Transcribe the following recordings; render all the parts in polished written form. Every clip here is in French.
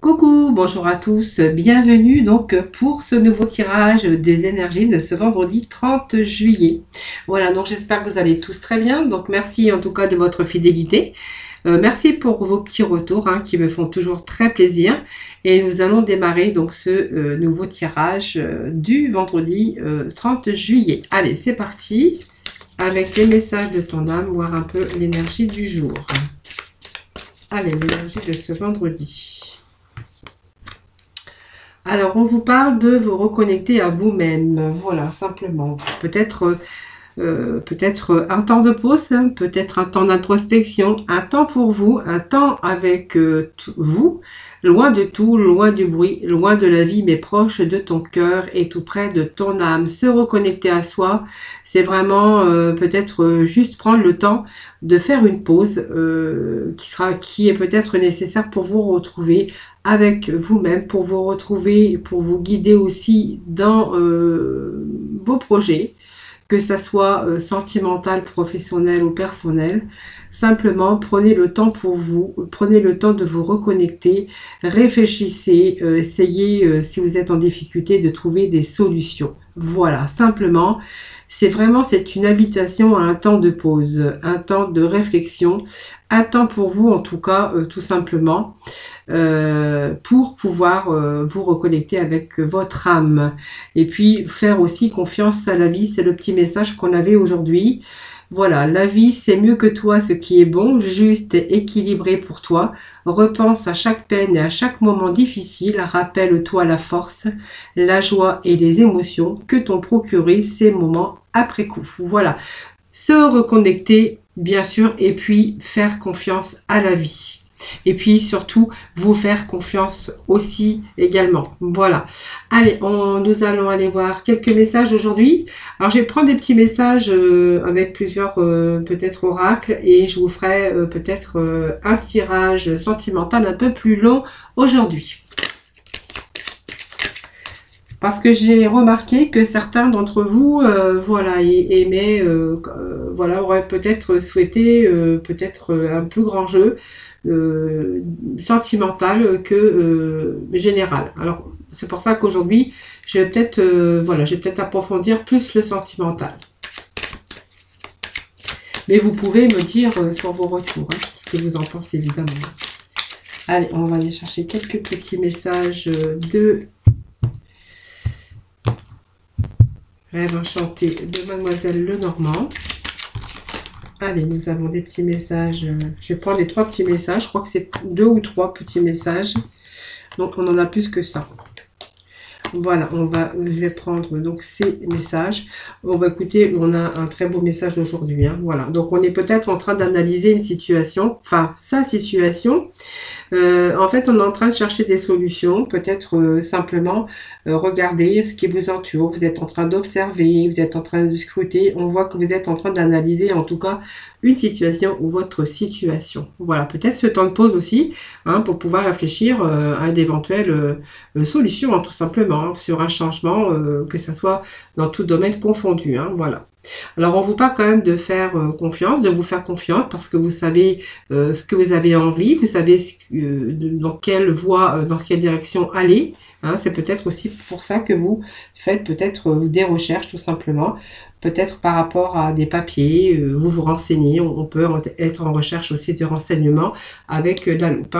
Coucou, bonjour à tous, bienvenue donc pour ce nouveau tirage des énergies de ce vendredi 30 juillet. Voilà, donc j'espère que vous allez tous très bien, donc merci en tout cas de votre fidélité. Merci pour vos petits retours qui me font toujours très plaisir. Et nous allons démarrer donc ce nouveau tirage du vendredi 30 juillet. Allez, c'est parti avec les messages de ton âme, voir un peu l'énergie du jour. Allez, l'énergie de ce vendredi. Alors, on vous parle de vous reconnecter à vous-même. Voilà, simplement. Peut-être un temps de pause, peut-être un temps d'introspection, un temps pour vous, un temps avec vous, loin de tout, loin du bruit, loin de la vie, mais proche de ton cœur et tout près de ton âme. Se reconnecter à soi, c'est vraiment peut-être juste prendre le temps de faire une pause qui est peut-être nécessaire pour vous retrouver avec vous-même, pour vous retrouver, pour vous guider aussi dans vos projets, que ça soit sentimental, professionnel ou personnel. Simplement, prenez le temps pour vous, prenez le temps de vous reconnecter, réfléchissez, essayez, si vous êtes en difficulté, de trouver des solutions. Voilà, simplement, c'est une invitation à un temps de pause, un temps de réflexion, un temps pour vous en tout cas, tout simplement, pour pouvoir vous reconnecter avec votre âme. Et puis, faire aussi confiance à la vie, c'est le petit message qu'on avait aujourd'hui. Voilà, la vie, c'est mieux que toi ce qui est bon, juste et équilibré pour toi. Repense à chaque peine et à chaque moment difficile. Rappelle-toi la force, la joie et les émotions que t'ont procuré ces moments après coup. Voilà, se reconnecter, bien sûr, et puis faire confiance à la vie. Et puis surtout, vous faire confiance aussi également. Voilà. Allez, nous allons aller voir quelques messages aujourd'hui. Alors, je vais prendre des petits messages avec plusieurs peut-être oracles et je vous ferai peut-être un tirage sentimental un peu plus long aujourd'hui. Parce que j'ai remarqué que certains d'entre vous, voilà, aimaient, voilà, auraient peut-être souhaité peut-être un plus grand jeu sentimental que général. Alors, c'est pour ça qu'aujourd'hui, je vais peut-être, voilà, je vais peut-être approfondir plus le sentimental. Mais vous pouvez me dire sur vos retours, ce que vous en pensez évidemment. Allez, on va aller chercher quelques petits messages de Rêve enchanté de Mademoiselle Lenormand. Allez, nous avons des petits messages. Je vais prendre les 3 petits messages. Je crois que c'est 2 ou 3 petits messages. Donc, on en a plus que ça. Voilà, je vais prendre donc ces messages. On va écouter, on a un très beau message aujourd'hui. Voilà, donc on est peut-être en train d'analyser une situation, enfin, sa situation. En fait, on est en train de chercher des solutions, peut-être simplement regarder ce qui vous entoure, vous êtes en train d'observer, vous êtes en train de scruter, on voit que vous êtes en train d'analyser en tout cas une situation ou votre situation. Voilà, peut-être ce temps de pause aussi, pour pouvoir réfléchir à d'éventuelles solutions, tout simplement, sur un changement, que ce soit dans tout domaine confondu. Voilà. Alors, on vous parle quand même de faire confiance, de vous faire confiance parce que vous savez ce que vous avez envie, vous savez dans quelle voie, dans quelle direction aller. C'est peut-être aussi pour ça que vous faites peut-être des recherches tout simplement, peut-être par rapport à des papiers, vous vous renseignez, on peut être en recherche aussi de renseignements avec la loupe.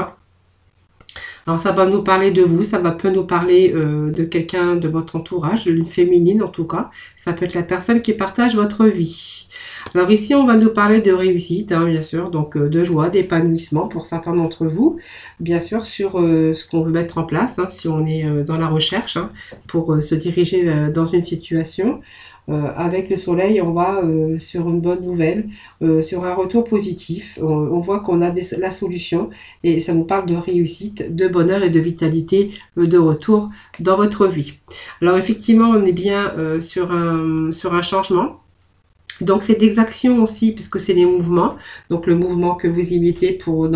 Alors ça va nous parler de vous, ça peut nous parler de quelqu'un de votre entourage, d'une féminine en tout cas. Ça peut être la personne qui partage votre vie. Alors ici, on va nous parler de réussite, bien sûr, donc de joie, d'épanouissement pour certains d'entre vous. Bien sûr, sur ce qu'on veut mettre en place, si on est dans la recherche, pour se diriger dans une situation. Avec le soleil, on va sur une bonne nouvelle, sur un retour positif. On voit qu'on a la solution et ça nous parle de réussite, de bonheur et de vitalité de retour dans votre vie. Alors effectivement, on est bien sur un changement. Donc c'est des actions aussi, puisque c'est des mouvements, donc le mouvement que vous imitez pour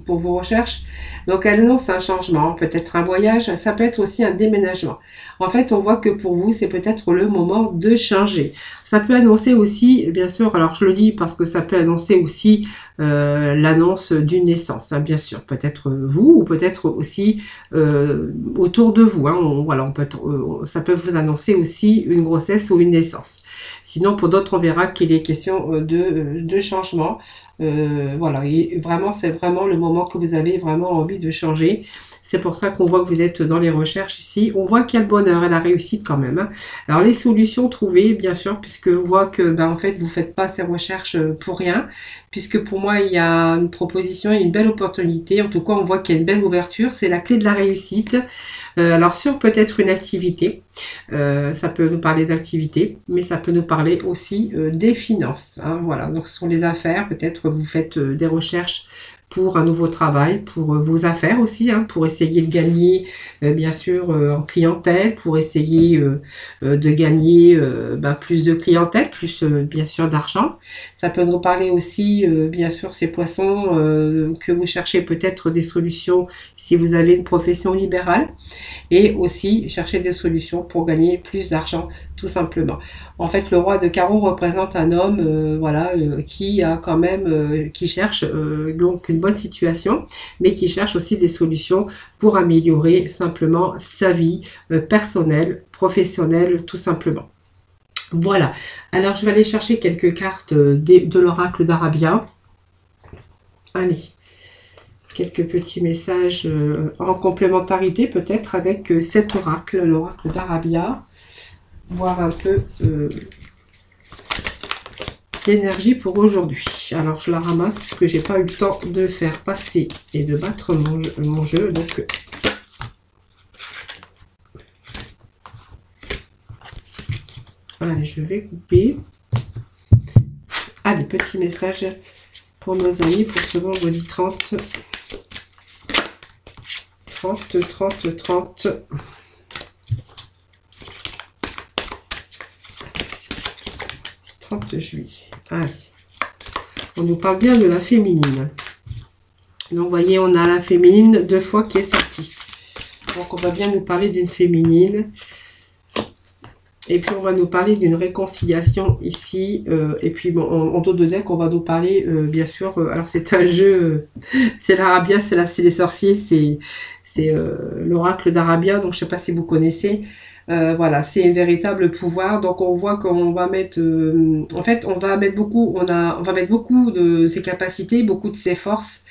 vos recherches. Donc elle annonce un changement, peut-être un voyage, ça peut être aussi un déménagement. En fait, on voit que pour vous, c'est peut-être le moment de changer. Ça peut annoncer aussi, bien sûr, alors je le dis parce que ça peut annoncer aussi l'annonce d'une naissance, hein, bien sûr. Peut-être vous, ou peut-être aussi autour de vous. Hein, voilà, ça peut vous annoncer aussi une grossesse ou une naissance. Sinon, pour d'autres, on verra qu'il est question de changement. Voilà, et vraiment, c'est vraiment le moment que vous avez vraiment envie de changer. C'est pour ça qu'on voit que vous êtes dans les recherches ici. On voit qu'il y a le bonheur et la réussite quand même. Hein. Alors, les solutions trouvées, bien sûr, puisque on voit que, ben, en fait, vous ne faites pas ces recherches pour rien. Puisque pour moi, il y a une proposition et une belle opportunité. En tout cas, on voit qu'il y a une belle ouverture. C'est la clé de la réussite. Alors, sur peut-être une activité. Ça peut nous parler d'activité, mais ça peut nous parler aussi des finances. Hein, voilà, donc ce sont les affaires. Peut-être vous faites des recherches pour un nouveau travail, pour vos affaires aussi, hein, pour essayer de gagner, bien sûr, en clientèle, pour essayer de gagner plus de clientèle, plus bien sûr d'argent. Ça peut nous parler aussi, bien sûr, ces poissons, que vous cherchez peut-être des solutions si vous avez une profession libérale, et aussi chercher des solutions pour gagner plus d'argent, tout simplement. En fait, le roi de carreau représente un homme, qui a quand même, qui cherche donc une bonne situation, mais qui cherche aussi des solutions pour améliorer simplement sa vie personnelle, professionnelle, tout simplement. Voilà. Alors, je vais aller chercher quelques cartes de l'oracle d'Arabia. Allez. Quelques petits messages en complémentarité peut-être avec cet oracle, l'oracle d'Arabia. Voir un peu l'énergie pour aujourd'hui. Alors je la ramasse puisque j'ai pas eu le temps de faire passer et de battre mon jeu. Donc allez, je vais couper. Allez, petit message pour nos amis pour ce vendredi 30 juillet. Allez. On nous parle bien de la féminine. Donc, vous voyez, on a la féminine 2 fois qui est sortie. Donc, on va bien nous parler d'une féminine. Et puis, on va nous parler d'une réconciliation ici. Et puis, bon, en dos de deck, on va nous parler, bien sûr... alors, c'est un jeu... c'est l'Arabia, c'est les sorciers. C'est l'oracle d'Arabia. Donc, je ne sais pas si vous connaissez. Voilà, c'est un véritable pouvoir. Donc, on voit qu'on va mettre... en fait, on va mettre beaucoup... on va mettre beaucoup de ses capacités, beaucoup de ses forces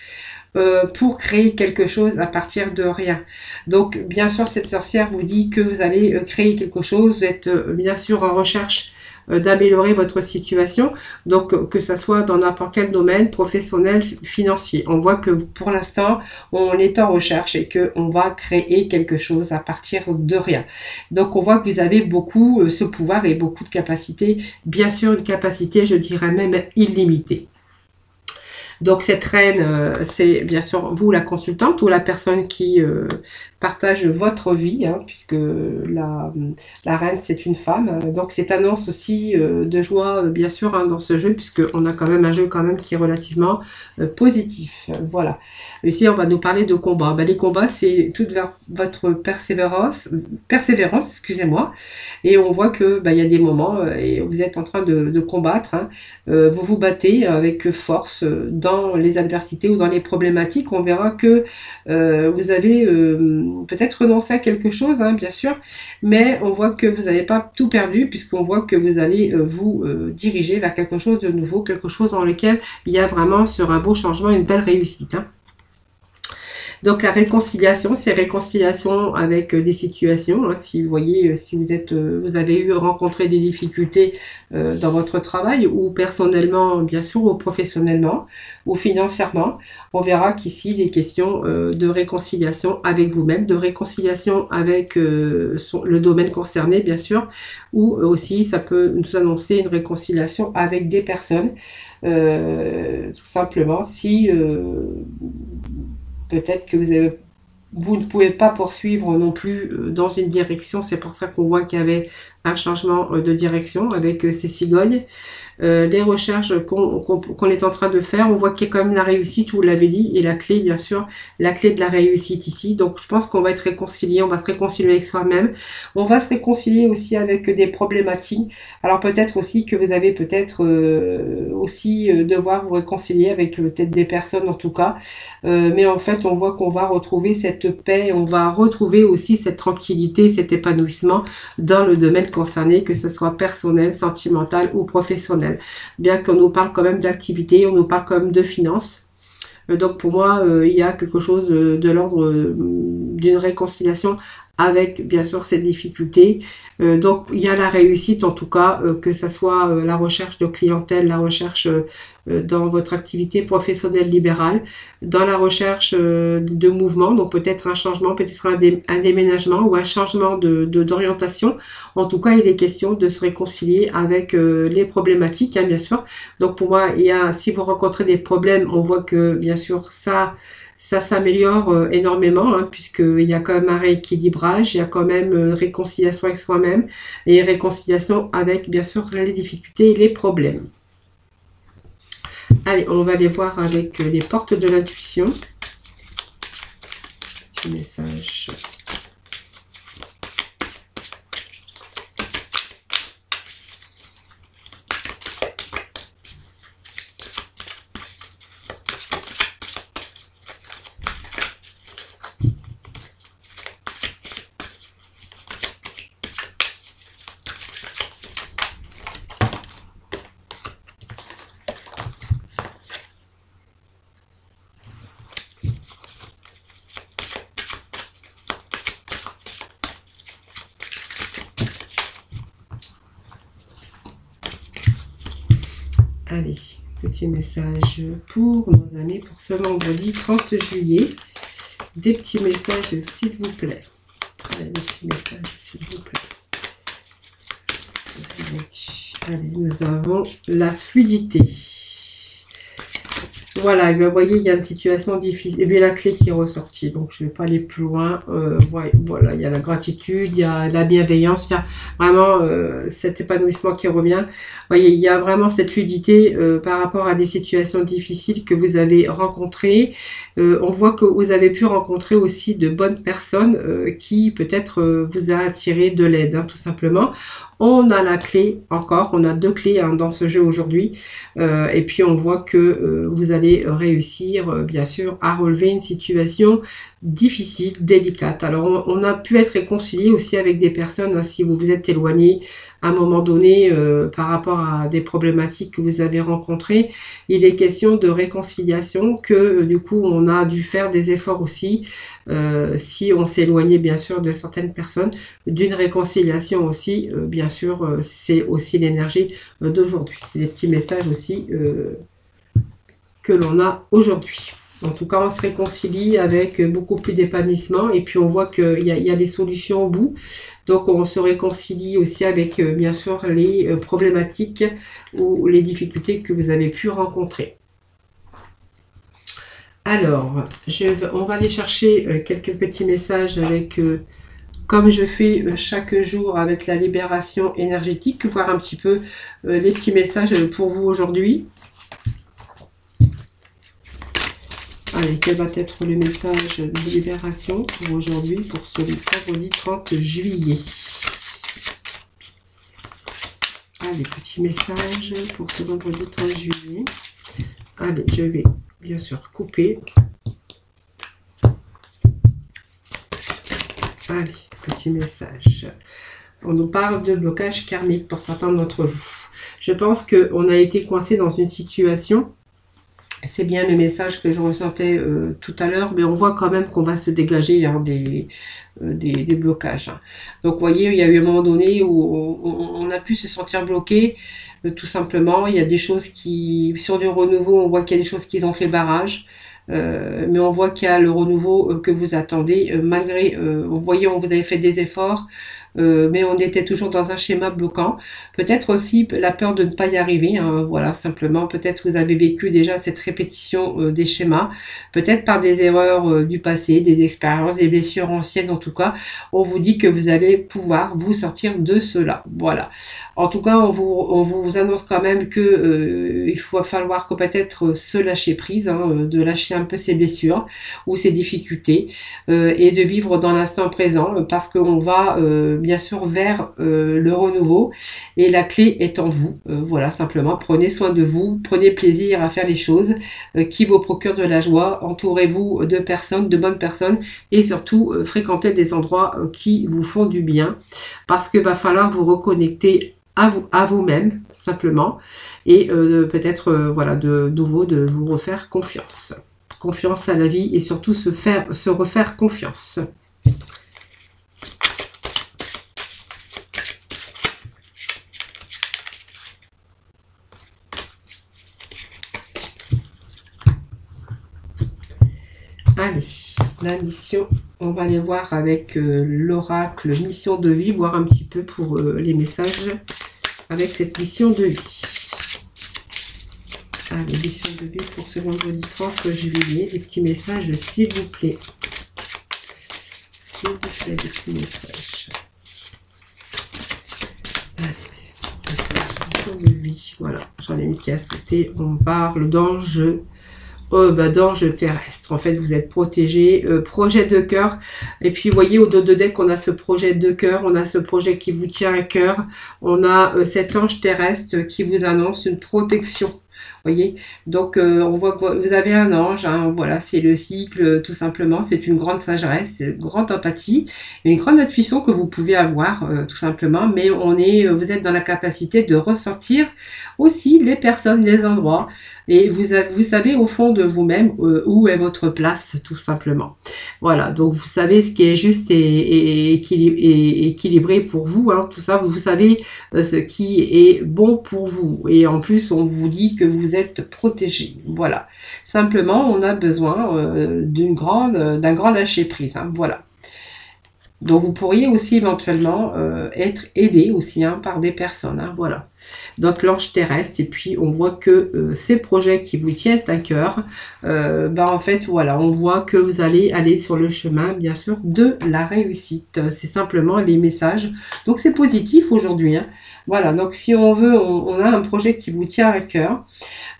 pour créer quelque chose à partir de rien. Donc, bien sûr, cette sorcière vous dit que vous allez créer quelque chose. Vous êtes bien sûr en recherche d'améliorer votre situation. Donc, que ça soit dans n'importe quel domaine, professionnel, financier. On voit que pour l'instant, on est en recherche et qu'on va créer quelque chose à partir de rien. Donc, on voit que vous avez beaucoup ce pouvoir et beaucoup de capacités. Bien sûr, une capacité, je dirais même illimitée. Donc cette reine, c'est bien sûr vous la consultante ou la personne qui partage votre vie, hein, puisque la reine c'est une femme. Donc c'est annonce aussi de joie bien sûr hein, dans ce jeu, puisqu'on a quand même un jeu quand même qui est relativement positif. Voilà. Ici on va nous parler de combat. Ben, les combats c'est toute votre persévérance, excusez-moi. Et on voit que il y a des moments et vous êtes en train de combattre. Hein, vous vous battez avec force dans les adversités ou dans les problématiques. On verra que vous avez peut-être renoncé à quelque chose, hein, bien sûr, mais on voit que vous n'avez pas tout perdu puisqu'on voit que vous allez vous diriger vers quelque chose de nouveau, quelque chose dans lequel il y a vraiment sur un beau changement, une belle réussite. Hein. Donc la réconciliation, c'est réconciliation avec des situations. Hein, si vous voyez, si vous avez rencontré des difficultés dans votre travail ou personnellement, bien sûr, ou professionnellement, ou financièrement, on verra qu'ici il est question de réconciliation avec vous-même, de réconciliation avec le domaine concerné, bien sûr, ou aussi ça peut nous annoncer une réconciliation avec des personnes, tout simplement, si peut-être que vous ne pouvez pas poursuivre non plus dans une direction. C'est pour ça qu'on voit qu'il y avait un changement de direction avec ces cigognes. les recherches qu'on est en train de faire. On voit qu'il y a quand même la réussite, vous l'avez dit, et la clé, bien sûr, la clé de la réussite ici. Donc, je pense qu'on va être réconcilié, on va se réconcilier avec soi-même. On va se réconcilier aussi avec des problématiques. Alors, peut-être aussi que vous avez peut-être aussi devoir vous réconcilier avec peut-être des personnes, en tout cas. Mais en fait, on voit qu'on va retrouver cette paix, on va retrouver aussi cette tranquillité, cet épanouissement dans le domaine concerné, que ce soit personnel, sentimental ou professionnel. Bien qu'on nous parle quand même d'activité, on nous parle quand même de finances. Donc pour moi, il y a quelque chose de l'ordre d'une réconciliation avec bien sûr cette difficulté. Donc il y a la réussite en tout cas, que ce soit la recherche de clientèle, la recherche dans votre activité professionnelle libérale, dans la recherche de mouvement, donc peut-être un changement, peut-être un déménagement ou un changement d'orientation. En tout cas, il est question de se réconcilier avec les problématiques, hein, bien sûr. Donc pour moi, si vous rencontrez des problèmes, on voit que bien sûr ça s'améliore énormément, hein, puisqu'il y a quand même un rééquilibrage, il y a quand même réconciliation avec soi-même et réconciliation avec, bien sûr, les difficultés et les problèmes. Allez, on va aller voir avec les portes de l'intuition. Petit message. Allez, petit message pour nos amis pour ce vendredi 30 juillet. Des petits messages, s'il vous plaît. Allez, des petits messages, s'il vous plaît. Allez, nous avons la fluidité. Voilà, et bien, vous voyez, il y a une situation difficile. Et bien, la clé qui est ressortie. Donc, je ne vais pas aller plus loin. Ouais, voilà, il y a la gratitude, il y a la bienveillance, il y a vraiment cet épanouissement qui revient. Vous voyez, il y a vraiment cette fluidité par rapport à des situations difficiles que vous avez rencontrées. On voit que vous avez pu rencontrer aussi de bonnes personnes qui peut-être vous a attiré de l'aide, hein, tout simplement. On a la clé encore, on a 2 clés hein, dans ce jeu aujourd'hui. Et puis on voit que vous allez réussir, bien sûr, à relever une situation difficile, délicate. Alors on a pu être réconcilié aussi avec des personnes, hein, si vous vous êtes éloigné à un moment donné par rapport à des problématiques que vous avez rencontrées. Il est question de réconciliation, que du coup on a dû faire des efforts aussi, si on s'éloignait bien sûr de certaines personnes, d'une réconciliation aussi, bien sûr, c'est aussi l'énergie d'aujourd'hui. C'est des petits messages aussi que l'on a aujourd'hui. En tout cas, on se réconcilie avec beaucoup plus d'épanouissement et puis on voit qu'il y a des solutions au bout. Donc, on se réconcilie aussi avec, bien sûr, les problématiques ou les difficultés que vous avez pu rencontrer. Alors, on va aller chercher quelques petits messages avec, comme je fais chaque jour avec la libération énergétique, voir un petit peu les petits messages pour vous aujourd'hui. Allez, quel va être le message de libération pour aujourd'hui, pour ce vendredi 30 juillet. Allez, petit message pour ce vendredi 30 juillet. Allez, je vais bien sûr couper. Allez, petit message. On nous parle de blocage karmique pour certains d'entre vous. Je pense qu'on a été coincé dans une situation. C'est bien le message que je ressentais tout à l'heure, mais on voit quand même qu'on va se dégager hein, des blocages. Hein. Donc, vous voyez, il y a eu un moment donné où on a pu se sentir bloqué, tout simplement. Il y a des choses qui, sur du renouveau, on voit qu'il y a des choses qui ont fait barrage. Mais on voit qu'il y a le renouveau que vous attendez, malgré, vous voyez, vous avez fait des efforts, mais on était toujours dans un schéma bloquant. Peut-être aussi la peur de ne pas y arriver, hein, voilà, simplement, peut-être vous avez vécu déjà cette répétition des schémas, peut-être par des erreurs du passé, des expériences, des blessures anciennes, en tout cas, on vous dit que vous allez pouvoir vous sortir de cela, voilà. En tout cas, on vous annonce quand même que il va falloir que peut-être se lâcher prise, hein, de lâcher un peu ses blessures ou ses difficultés et de vivre dans l'instant présent parce qu'on va bien sûr vers le renouveau et la clé est en vous. Voilà, simplement, prenez soin de vous, prenez plaisir à faire les choses qui vous procurent de la joie, entourez-vous de personnes, de bonnes personnes et surtout fréquentez des endroits qui vous font du bien parce que va falloir vous reconnecter à vous-même simplement et peut-être voilà de nouveau de vous refaire confiance à la vie et surtout se refaire confiance. Allez, la mission, on va aller voir avec l'oracle mission de vie, voir un petit peu pour les messages avec cette mission de vie. Allez, mission de vie pour ce vendredi 30 juillet, des petits messages s'il vous plaît. S'il vous plaît, des petits messages. Allez, mission de vie, voilà, j'en ai mis qui a sauté, on parle d'ange. D'ange terrestre. En fait, vous êtes protégé. Projet de cœur. Et puis, vous voyez, au dos de deck, on a ce projet de cœur. On a ce projet qui vous tient à cœur. On a cet ange terrestre qui vous annonce une protection. Voyez, donc on voit que vous avez un ange, hein, voilà, c'est le cycle, tout simplement, c'est une grande sagesse, une grande empathie, une grande intuition que vous pouvez avoir, tout simplement, mais vous êtes dans la capacité de ressortir aussi les personnes, les endroits, et vous savez au fond de vous-même où est votre place, tout simplement. Voilà, donc vous savez ce qui est juste et équilibré pour vous, hein, tout ça, vous savez ce qui est bon pour vous, et en plus on vous dit que vous êtes protégé. Voilà. Simplement, on a besoin d'un grand lâcher prise. Hein, voilà. Donc, vous pourriez aussi éventuellement être aidé aussi hein, par des personnes. Hein, voilà. Donc, l'ange terrestre. Et puis, on voit que ces projets qui vous tiennent à cœur, en fait, voilà, on voit que vous allez aller sur le chemin, bien sûr, de la réussite. C'est simplement les messages. Donc, c'est positif aujourd'hui. Hein. Voilà, donc si on veut, on a un projet qui vous tient à cœur,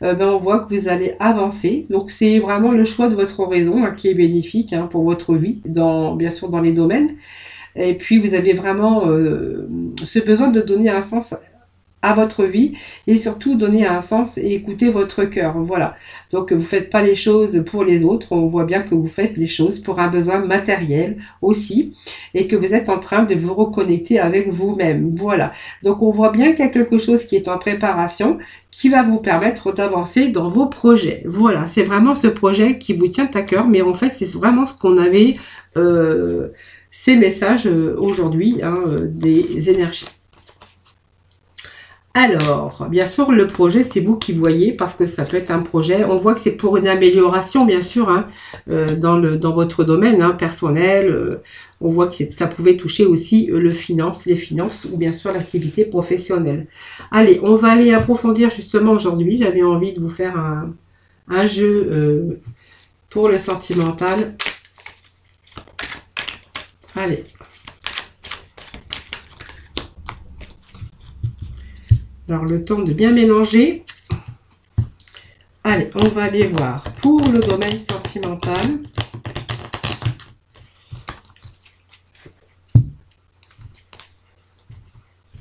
on voit que vous allez avancer. Donc c'est vraiment le choix de votre horizon hein, qui est bénéfique hein, pour votre vie, bien sûr dans les domaines. Et puis vous avez vraiment ce besoin de donner un sens à votre vie et surtout donner un sens et écouter votre cœur. Voilà. Donc vous faites pas les choses pour les autres, on voit bien que vous faites les choses pour un besoin matériel aussi et que vous êtes en train de vous reconnecter avec vous-même. Voilà. Donc on voit bien qu'il y a quelque chose qui est en préparation qui va vous permettre d'avancer dans vos projets. Voilà, c'est vraiment ce projet qui vous tient à cœur, mais en fait c'est vraiment ce qu'on avait ces messages aujourd'hui hein, des énergies. Alors, bien sûr, le projet, c'est vous qui voyez, parce que ça peut être un projet. On voit que c'est pour une amélioration, bien sûr, hein, dans votre domaine hein, personnel. On voit que ça pouvait toucher aussi les finances, ou bien sûr l'activité professionnelle. Allez, on va aller approfondir justement aujourd'hui. J'avais envie de vous faire un jeu pour le sentimental. Allez. Alors, le temps de bien mélanger. Allez, on va aller voir pour le domaine sentimental.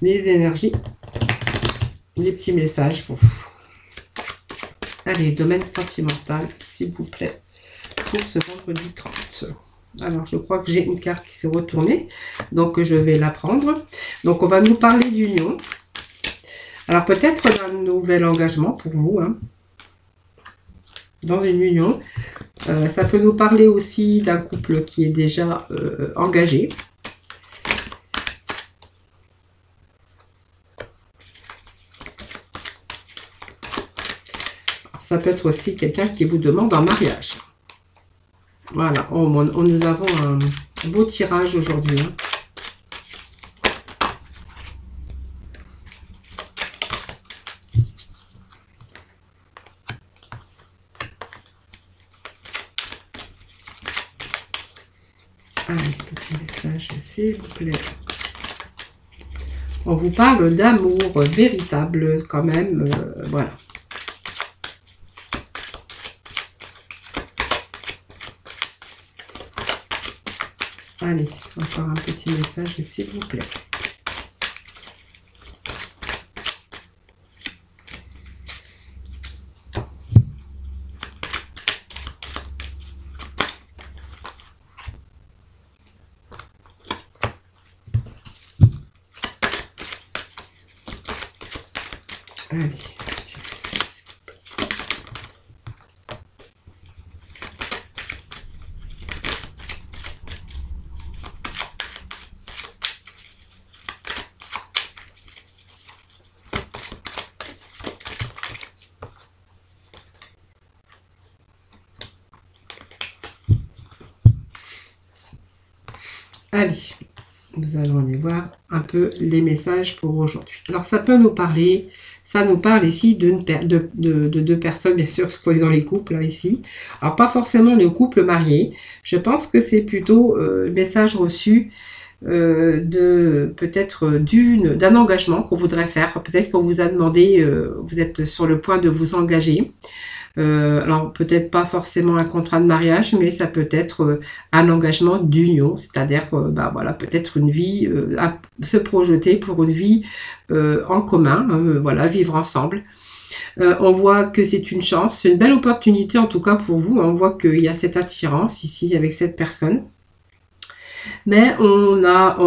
Les énergies. Les petits messages pour vous. Allez, domaine sentimental, s'il vous plaît, pour ce vendredi 30. Alors, je crois que j'ai une carte qui s'est retournée. Donc, je vais la prendre. Donc, on va nous parler d'union. Alors, peut-être un nouvel engagement pour vous, hein, dans une union. Ça peut nous parler aussi d'un couple qui est déjà engagé. Ça peut être aussi quelqu'un qui vous demande un mariage. Voilà, nous avons un beau tirage aujourd'hui. Hein. Allez, petit message, s'il vous plaît. On vous parle d'amour véritable quand même, voilà. Allez, encore un petit message, s'il vous plaît. Allez. Allez, nous allons aller voir un peu les messages pour aujourd'hui. Alors, ça peut nous parler, ça nous parle ici de deux personnes, bien sûr, parce qu'on est dans les couples, là, ici. Alors, pas forcément de couple marié. Je pense que c'est plutôt le message reçu de peut-être d'un engagement qu'on voudrait faire. Peut-être qu'on vous a demandé, vous êtes sur le point de vous engager. Alors peut-être pas forcément un contrat de mariage, mais ça peut être un engagement d'union, c'est-à-dire bah, voilà, peut-être une vie, se projeter pour une vie en commun, voilà, vivre ensemble. On voit que c'est une chance, une belle opportunité en tout cas pour vous. On voit qu'il y a cette attirance ici avec cette personne. Mais on a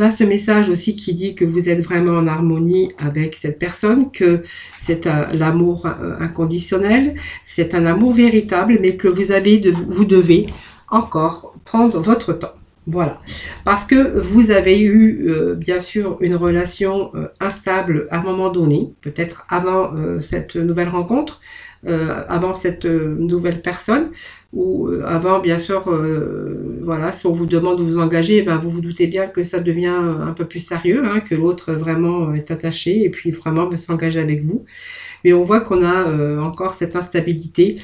ce message aussi qui dit que vous êtes vraiment en harmonie avec cette personne, que c'est l'amour inconditionnel, c'est un amour véritable, mais que vous devez encore prendre votre temps. Voilà, parce que vous avez eu bien sûr une relation instable à un moment donné, peut-être avant cette nouvelle rencontre, avant cette nouvelle personne, ou avant bien sûr, voilà, si on vous demande de vous engager, ben, vous vous doutez bien que ça devient un peu plus sérieux, hein, que l'autre vraiment est attaché et puis vraiment veut s'engager avec vous. Mais on voit qu'on a encore cette instabilité,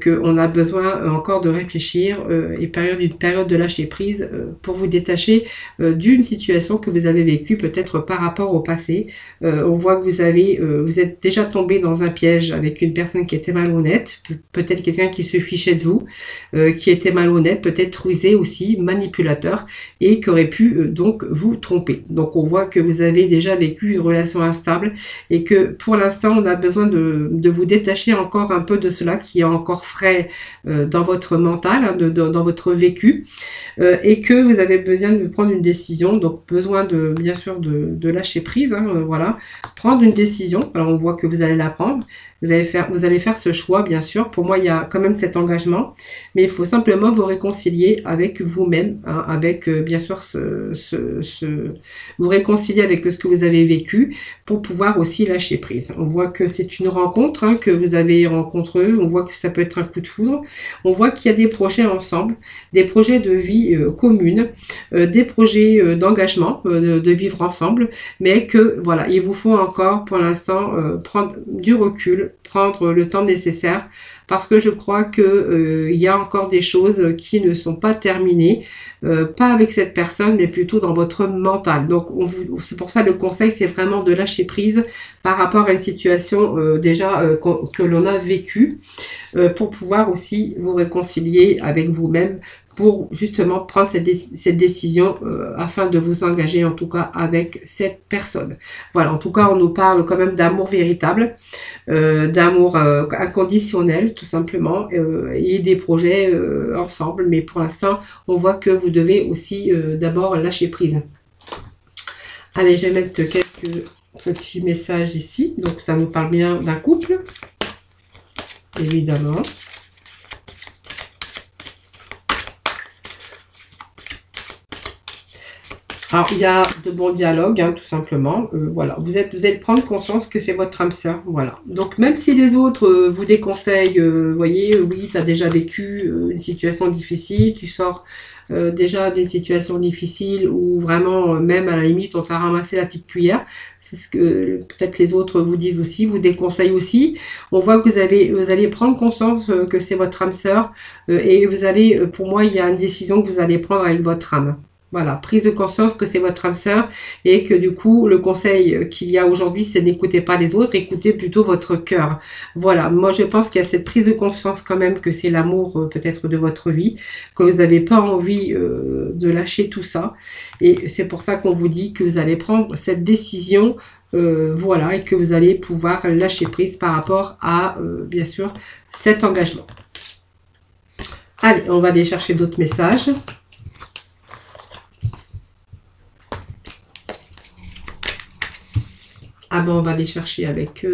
qu'on a besoin encore de réfléchir et une période de lâcher prise pour vous détacher d'une situation que vous avez vécue peut-être par rapport au passé. On voit que vous êtes déjà tombé dans un piège avec une personne qui était malhonnête, peut-être quelqu'un qui se fichait de vous, qui était malhonnête, peut-être rusé aussi, manipulateur, et qui aurait pu donc vous tromper. Donc on voit que vous avez déjà vécu une relation instable et que pour l'instant on a besoin de vous détacher encore un peu de cela qui est encore frais dans votre mental, hein, dans votre vécu, et que vous avez besoin de prendre une décision, donc besoin bien sûr de lâcher prise, hein, voilà, prendre une décision. Alors on voit que vous allez la prendre, vous allez faire ce choix, bien sûr. Pour moi, il y a quand même cet engagement, mais il faut simplement vous réconcilier avec vous-même, hein, avec bien sûr vous réconcilier avec ce que vous avez vécu pour pouvoir aussi lâcher prise. On voit que c'est une rencontre, hein, que vous avez rencontrée, on voit que ça peut être un coup de foudre, on voit qu'il y a des projets ensemble, des projets de vie commune, des projets d'engagement, de vivre ensemble, mais que voilà, il vous faut encore pour l'instant prendre du recul, prendre le temps nécessaire, parce que je crois que il y a encore des choses qui ne sont pas terminées, pas avec cette personne, mais plutôt dans votre mental. Donc c'est pour ça le conseil, c'est vraiment de lâcher prise par rapport à une situation déjà que l'on a vécue, pour pouvoir aussi vous réconcilier avec vous-même, pour justement prendre cette décision afin de vous engager en tout cas avec cette personne. Voilà, en tout cas on nous parle quand même d'amour véritable, d'amour inconditionnel tout simplement, et des projets ensemble, mais pour l'instant on voit que vous devez aussi d'abord lâcher prise. Allez, je vais mettre quelques petits messages ici, donc ça nous parle bien d'un couple, évidemment. Alors, il y a de bons dialogues, hein, tout simplement. Voilà, vous allez prendre conscience que c'est votre âme sœur. Voilà. Donc, même si les autres vous déconseillent, voyez, oui, tu as déjà vécu une situation difficile, tu sors déjà d'une situation difficile où vraiment, même à la limite, on t'a ramassé la petite cuillère. C'est ce que peut-être les autres vous disent aussi, vous déconseillent aussi. On voit que vous allez prendre conscience que c'est votre âme sœur et vous allez, pour moi, il y a une décision que vous allez prendre avec votre âme. Voilà, prise de conscience que c'est votre âme sœur et que du coup, le conseil qu'il y a aujourd'hui, c'est n'écoutez pas les autres, écoutez plutôt votre cœur. Voilà, moi je pense qu'il y a cette prise de conscience quand même que c'est l'amour peut-être de votre vie, que vous n'avez pas envie de lâcher tout ça. Et c'est pour ça qu'on vous dit que vous allez prendre cette décision, voilà, et que vous allez pouvoir lâcher prise par rapport à, bien sûr, cet engagement. Allez, on va aller chercher d'autres messages. Ah ben, on va aller chercher avec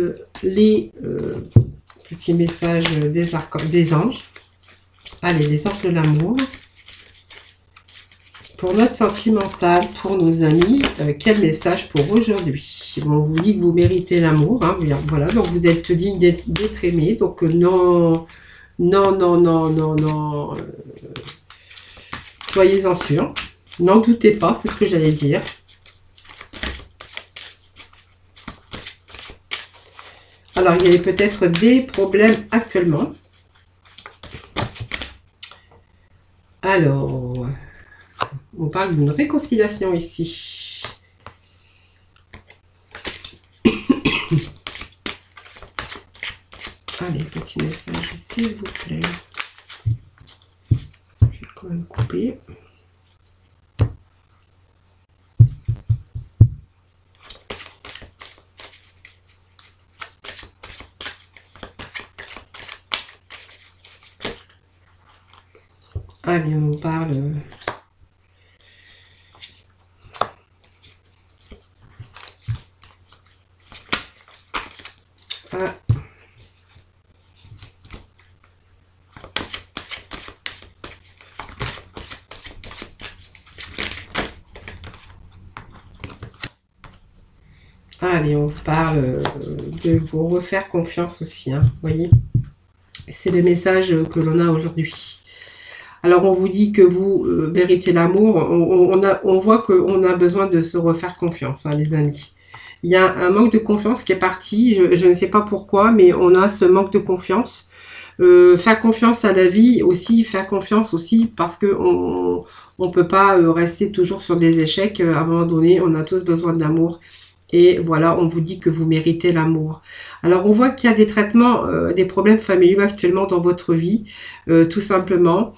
les petits messages des anges. Allez, les anges de l'amour. Pour notre sentimental, pour nos amis, quel message pour aujourd'hui? Bon, on vous dit que vous méritez l'amour. Hein, voilà, donc vous êtes digne d'être aimé. Donc non, non, non, non, non, non. Soyez-en sûrs. N'en doutez pas, c'est ce que j'allais dire. Alors, il y a peut-être des problèmes actuellement. Alors, on parle d'une réconciliation ici. Allez, petit message, s'il vous plaît. Je vais quand même couper. Allez, on parle... Ah. Allez, on parle de vous refaire confiance aussi, hein, vous voyez. C'est le message que l'on a aujourd'hui. Alors, on vous dit que vous méritez l'amour. On voit qu'on a besoin de se refaire confiance, hein, les amis. Il y a un manque de confiance qui est parti. Je ne sais pas pourquoi, mais on a ce manque de confiance. Faire confiance à la vie aussi, faire confiance aussi parce que on peut pas rester toujours sur des échecs. À un moment donné, on a tous besoin d'amour. Et voilà, on vous dit que vous méritez l'amour. Alors, on voit qu'il y a des traitements, des problèmes familiaux actuellement dans votre vie, tout simplement,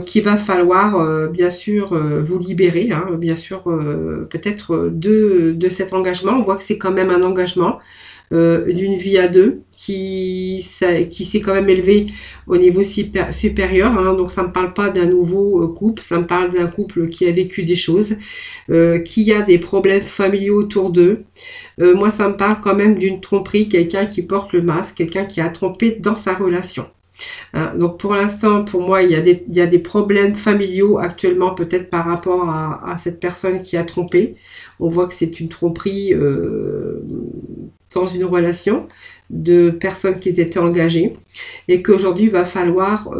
qu'il va falloir, bien sûr, vous libérer, hein, bien sûr, peut-être de cet engagement. On voit que c'est quand même un engagement d'une vie à deux qui s'est quand même élevé au niveau supérieur, hein, donc ça ne me parle pas d'un nouveau couple, ça me parle d'un couple qui a vécu des choses, qui a des problèmes familiaux autour d'eux. Moi ça me parle quand même d'une tromperie, quelqu'un qui porte le masque, quelqu'un qui a trompé dans sa relation. Hein, donc pour l'instant, pour moi, il y a des problèmes familiaux actuellement, peut-être par rapport à cette personne qui a trompé. On voit que c'est une tromperie dans une relation de personnes qui étaient engagées et qu'aujourd'hui il va falloir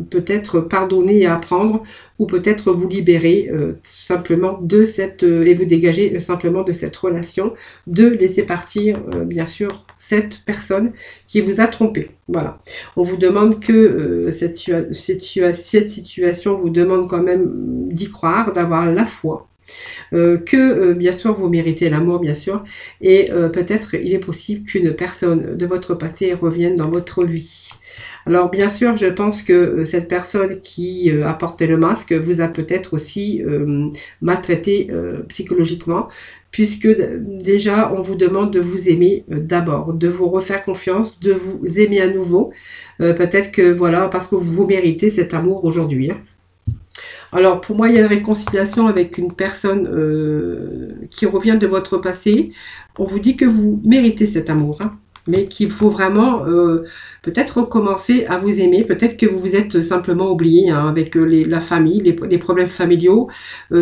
peut-être pardonner et apprendre ou peut-être vous libérer simplement de cette et vous dégager simplement de cette relation, de laisser partir bien sûr cette personne qui vous a trompé. Voilà, on vous demande que cette situation vous demande quand même d'y croire, d'avoir la foi. Que bien sûr vous méritez l'amour bien sûr et peut-être il est possible qu'une personne de votre passé revienne dans votre vie. Alors bien sûr je pense que cette personne qui a porté le masque vous a peut-être aussi maltraité psychologiquement, puisque déjà on vous demande de vous aimer d'abord, de vous refaire confiance, de vous aimer à nouveau, peut-être que voilà, parce que vous méritez cet amour aujourd'hui, hein. Alors, pour moi, il y a une réconciliation avec une personne qui revient de votre passé. On vous dit que vous méritez cet amour, hein. mais qu'il faut vraiment peut-être recommencer à vous aimer. Peut-être que vous vous êtes simplement oublié hein, avec la famille, les problèmes familiaux,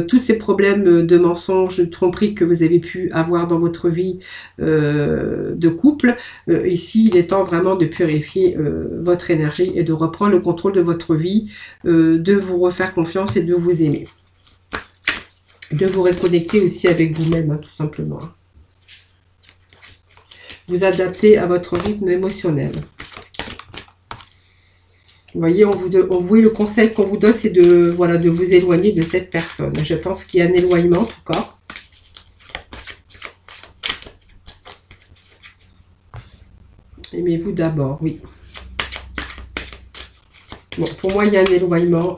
tous ces problèmes de mensonges, de tromperies que vous avez pu avoir dans votre vie de couple. Ici, il est temps vraiment de purifier votre énergie et de reprendre le contrôle de votre vie, de vous refaire confiance et de vous aimer. De vous reconnecter aussi avec vous-même, hein, tout simplement. Vous adapter à votre rythme émotionnel. Vous voyez, le conseil qu'on vous donne, c'est de, voilà, de vous éloigner de cette personne. Je pense qu'il y a un éloignement, en tout cas. Aimez-vous d'abord, oui. Bon, pour moi, il y a un éloignement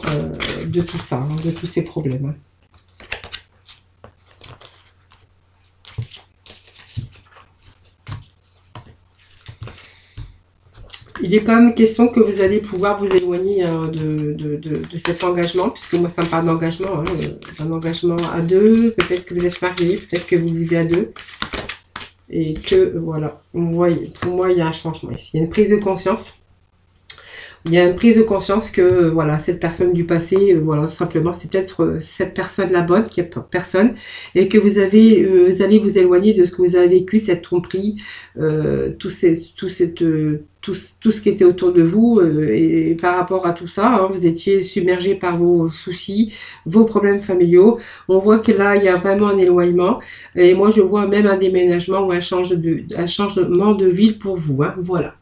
de tout ça, hein, de tous ces problèmes. Hein. Il est quand même question que vous allez pouvoir vous éloigner hein, de cet engagement, puisque moi ça me parle d'engagement, hein, un engagement à deux, peut-être que vous êtes mariés, peut-être que vous vivez à deux, et que voilà, vous voyez, pour moi il y a un changement ici, il y a une prise de conscience. Il y a une prise de conscience que voilà, cette personne du passé, voilà, simplement, c'est peut-être cette personne la bonne, qui est personne, et que vous allez vous éloigner de ce que vous avez vécu, cette tromperie, tout ce qui était autour de vous, et par rapport à tout ça, hein, vous étiez submergé par vos soucis, vos problèmes familiaux. On voit que là, il y a vraiment un éloignement, et moi, je vois même un déménagement ou un changement de ville pour vous, hein, voilà.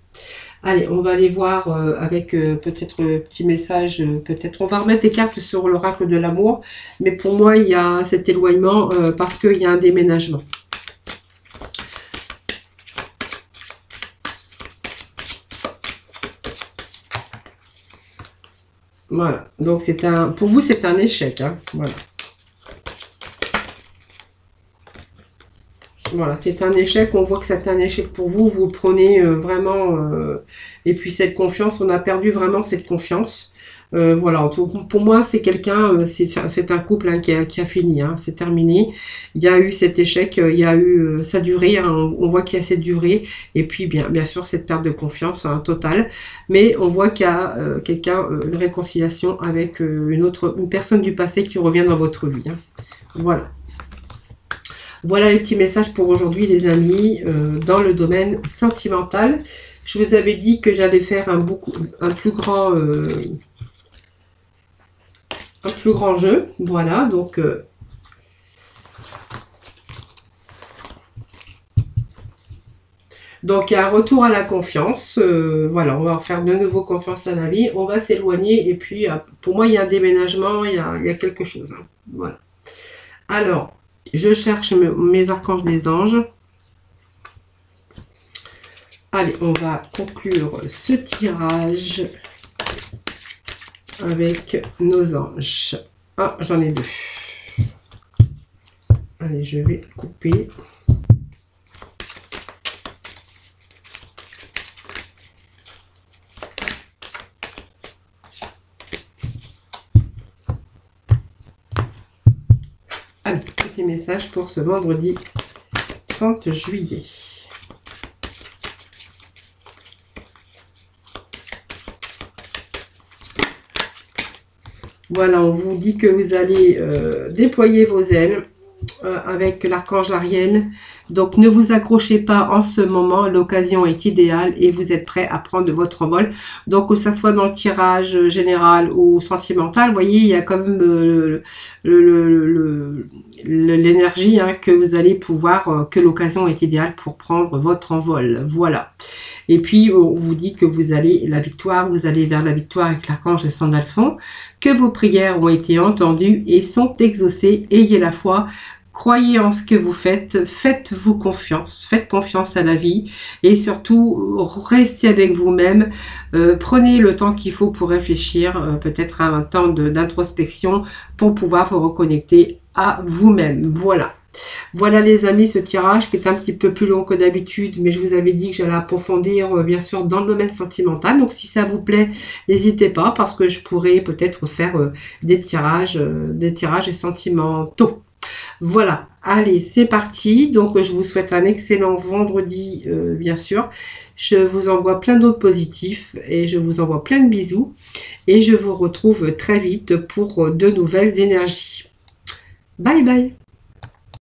Allez, on va aller voir avec peut-être un petit message, peut-être on va remettre des cartes sur l'oracle de l'amour, mais pour moi il y a cet éloignement parce qu'il y a un déménagement. Voilà, donc pour vous c'est un échec, hein, voilà. Voilà, c'est un échec, on voit que c'est un échec pour vous, vous prenez vraiment, et puis cette confiance, on a perdu vraiment cette confiance. Voilà, pour moi, c'est quelqu'un, c'est un couple hein, qui a fini, hein, c'est terminé. Il y a eu cet échec, il y a eu sa durée, hein, on voit qu'il y a cette durée, et puis bien sûr cette perte de confiance hein, totale. Mais on voit qu'il y a quelqu'un, une réconciliation avec une personne du passé qui revient dans votre vie. Hein. Voilà. Voilà les petits messages pour aujourd'hui les amis, dans le domaine sentimental. Je vous avais dit que j'allais faire un plus grand jeu. Voilà, donc il y a un retour à la confiance. Voilà, on va faire de nouveau confiance à la vie. On va s'éloigner et puis pour moi il y a un déménagement, il y a quelque chose. Hein. Voilà. Alors, je cherche mes archanges des anges. Allez, on va conclure ce tirage avec nos anges. Ah, j'en ai deux. Allez, je vais couper. Allez, petit message pour ce vendredi 30 juillet. Voilà, on vous dit que vous allez déployer vos ailes avec l'archange Ariel. Donc, ne vous accrochez pas en ce moment. L'occasion est idéale et vous êtes prêt à prendre votre envol. Donc, que ça soit dans le tirage général ou sentimental, vous voyez, il y a quand même l'énergie hein, que vous allez pouvoir, que l'occasion est idéale pour prendre votre envol. Voilà. Et puis, on vous dit que vous allez vous allez vers la victoire avec l'archange de Sandalphon, que vos prières ont été entendues et sont exaucées. Ayez la foi, croyez en ce que vous faites, faites-vous confiance, faites confiance à la vie et surtout, restez avec vous-même, prenez le temps qu'il faut pour réfléchir, peut-être un temps d'introspection pour pouvoir vous reconnecter à vous-même. Voilà. Voilà les amis, ce tirage qui est un petit peu plus long que d'habitude, mais je vous avais dit que j'allais approfondir bien sûr dans le domaine sentimental. Donc si ça vous plaît, n'hésitez pas parce que je pourrais peut-être faire des tirages et sentimentaux. Voilà. Allez, c'est parti. Donc, je vous souhaite un excellent vendredi, bien sûr. Je vous envoie plein d'autres positifs et je vous envoie plein de bisous. Et je vous retrouve très vite pour de nouvelles énergies. Bye bye.